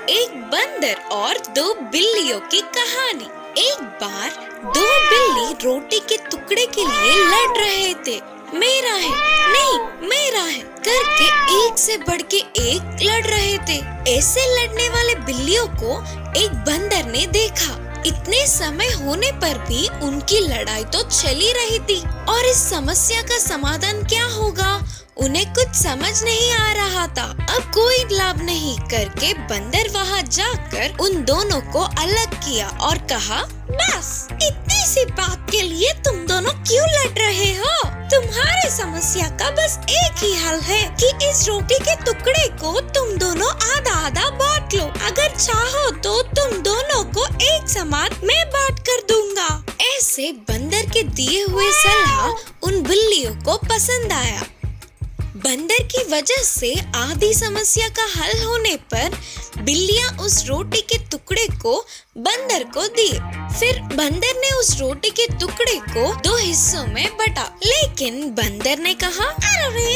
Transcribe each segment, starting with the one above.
एक बंदर और दो बिल्लियों की कहानी। एक बार दो बिल्ली रोटी के टुकड़े के लिए लड़ रहे थे। मेरा है, नहीं मेरा है करके एक से बढ़ के एक लड़ रहे थे। ऐसे लड़ने वाले बिल्लियों को एक बंदर ने देखा। इतने समय होने पर भी उनकी लड़ाई तो चली रही थी और इस समस्या का समाधान क्या होगा उन्हें कुछ समझ नहीं आ रहा था। अब कोई लाभ नहीं करके बंदर वहाँ जाकर उन दोनों को अलग किया और कहा, बस इतनी सी बात के लिए तुम दोनों क्यों लड़ रहे हो? तुम्हारी समस्या का बस एक ही हल है कि इस रोटी के टुकड़े को तुम दोनों आधा आधा बांट लो। अगर चाहो तो तुम दोनों को एक समान मैं बांट कर दूंगा। ऐसे बंदर के दिए हुए सलाह उन बिल्लियों को पसंद आया। बंदर की वजह से आधी समस्या का हल होने पर बिल्लियां उस रोटी के टुकड़े को बंदर को दिए। फिर बंदर ने उस रोटी के टुकड़े को दो हिस्सों में बांटा, लेकिन बंदर ने कहा, अरे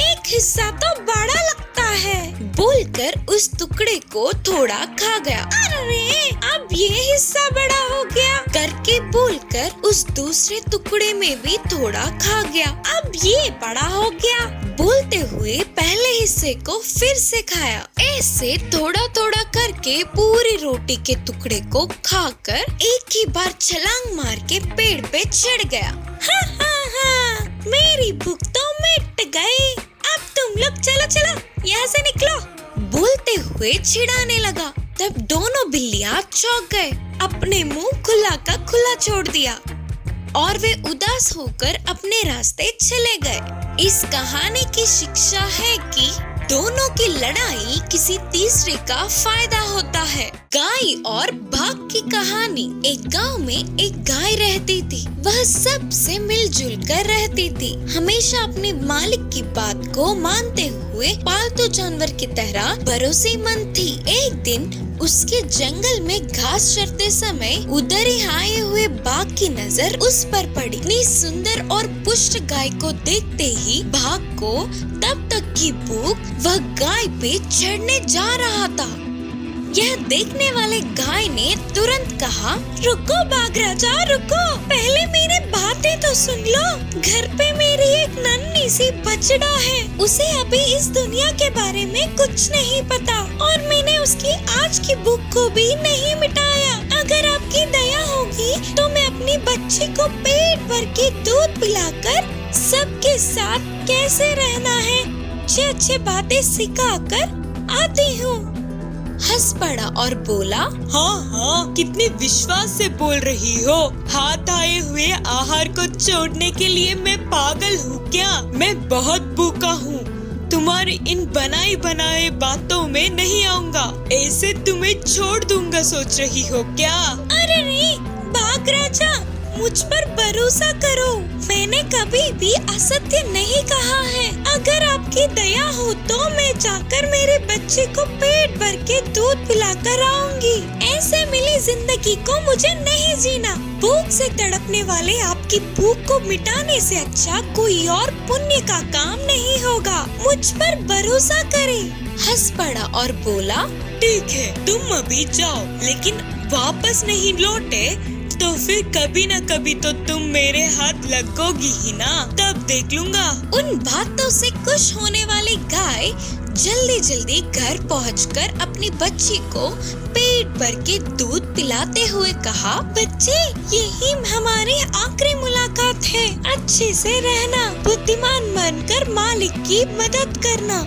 एक हिस्सा तो बड़ा लगता है, बोलकर उस टुकड़े को थोड़ा खा गया। अरे अब ये हिस्सा बड़ा हो गया करके बोलकर उस दूसरे टुकड़े में भी थोड़ा खा गया। अब ये बड़ा हो गया बोलते हुए पहले हिस्से को फिर से खाया। ऐसे थोड़ा थोड़ा करके पूरी रोटी के टुकड़े को खाकर एक ही बार छलांग मार के पेड़ पे चढ़ गया। हा हा हा, मेरी भूख तो मिट गई। अब तुम लोग चलो चलो यहाँ से निकलो, बोलते हुए चिढ़ाने लगा। तब दोनों बिल्लियाँ चौंक गए, अपने मुंह खुला का खुला छोड़ दिया और वे उदास होकर अपने रास्ते चले गए। इस कहानी की शिक्षा है कि दोनों की लड़ाई किसी तीसरे का फायदा होता है। गाय और बाघ की कहानी। एक गांव में एक गाय रहती थी। वह सबसे मिलजुल कर रहती थी, हमेशा अपने मालिक की बात को मानते हुए पालतू जानवर की तरह भरोसेमंद थी। एक दिन उसके जंगल में घास चरते समय उधर ही आए हुए बाघ की नजर उस पर पड़ी। इतनी सुंदर और पुष्ट गाय को देखते ही बाघ को तब तक की भूख वह गाय पे चढ़ने जा रहा था। यह देखने वाले गाय ने तुरंत कहा, रुको बाघ राजा रुको, पहले मेरी बातें तो सुन लो। घर पे मेरी एक नन्ही सी बछड़ा है, उसे अभी इस दुनिया के बारे में कुछ नहीं पता और मैंने उसकी आज की भूख को भी नहीं मिटाया। अगर आपकी दया होगी तो मैं अपनी बच्ची को पेट भर के दूध पिलाकर सबके साथ कैसे रहना है अच्छे अच्छे बातें सिखाकर आती हूँ। हंस पड़ा और बोला, हाँ हाँ, कितने विश्वास से बोल रही हो। हाथ आए हुए आहार को छोड़ने के लिए मैं पागल हूँ क्या? मैं बहुत भूखा हूँ, तुम्हारी इन बनाई बनाए बातों में नहीं आऊंगा। ऐसे तुम्हें छोड़ दूंगा सोच रही हो क्या? अरे नहीं बाघ राजा, मुझ पर भरोसा करो, मैंने कभी भी असत्य नहीं कहा है। अगर आपकी दया हो तो मैं जाकर मेरे बच्चे को पेट भर के दूध पिलाकर आऊंगी। ऐसे मिली जिंदगी को मुझे नहीं जीना। भूख से तड़पने वाले आपकी भूख को मिटाने से अच्छा कोई और पुण्य का काम नहीं होगा। मुझ पर भरोसा करें। हंस पड़ा और बोला, ठीक है तुम अभी जाओ, लेकिन वापस नहीं लौटे तो फिर कभी न कभी तो तुम मेरे हाथ लगोगी ही ना, तब देख लूंगा। उन बातों से खुश होने वाली गाय जल्दी जल्दी घर पहुंचकर अपनी बच्ची को पेट भर के दूध पिलाते हुए कहा, बच्चे यही हमारी आखिरी मुलाकात है, अच्छे से रहना, बुद्धिमान बनकर मालिक की मदद करना,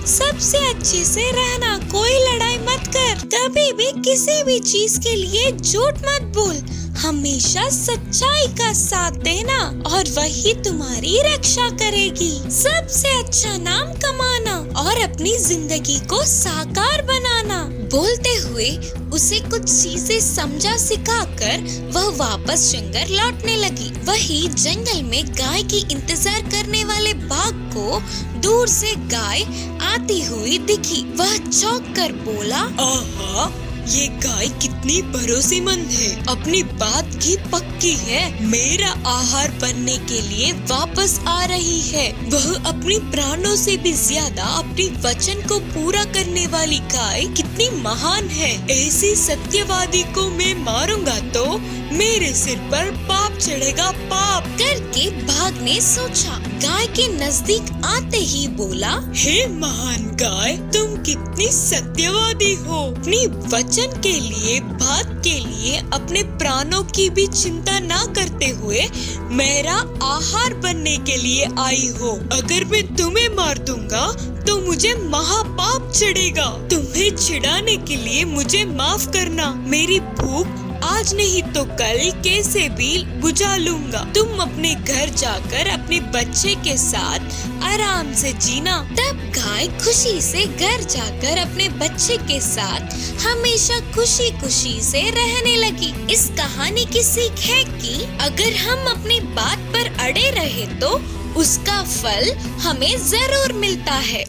सबसे अच्छे से रहना, कोई लड़ाई मत कर, कभी भी किसी भी चीज के लिए झूठ मत बोल, हमेशा सच्चाई का साथ देना और वही तुम्हारी रक्षा करेगी। सबसे अच्छा नाम कमाना और अपनी जिंदगी को साकार बनाना। बोलते हुए उसे कुछ चीजें समझा सिखाकर वह वापस जंगल लौटने लगी। वही जंगल में गाय की इंतजार करने वाले बाघ को दूर से गाय आती हुई दिखी। वह चौंक कर बोला, आहा, ये गाय कितनी भरोसेमंद है, अपनी बात की पक्की है। मेरा आहार बनने के लिए वापस आ रही है। वह अपनी प्राणों से भी ज्यादा अपने वचन को पूरा करने वाली गाय कितनी महान है। ऐसी सत्यवादी को मैं मारूंगा तो मेरे सिर पर पाप चढ़ेगा, पाप। करके बाघ ने सोचा। गाय के नजदीक आते ही बोला, हे महान गाय, तुम कितनी सत्यवादी हो। अपनी वचन के लिए, बात के लिए अपने प्राणों की भी चिंता ना करते हुए मेरा आहार बनने के लिए आई हो। अगर मैं तुम्हें मार दूंगा तो मुझे महापाप चढ़ेगा। तुम्हें छिड़ाने के लिए मुझे माफ करना। मेरी भूख आज नहीं तो कल कैसे भी बुझा लूंगा। तुम अपने घर जाकर अपने बच्चे के साथ आराम से जीना। तब गाय खुशी से घर जाकर अपने बच्चे के साथ हमेशा खुशी खुशी से रहने लगी। इस कहानी की सीख है कि अगर हम अपनी बात पर अड़े रहे तो उसका फल हमें जरूर मिलता है।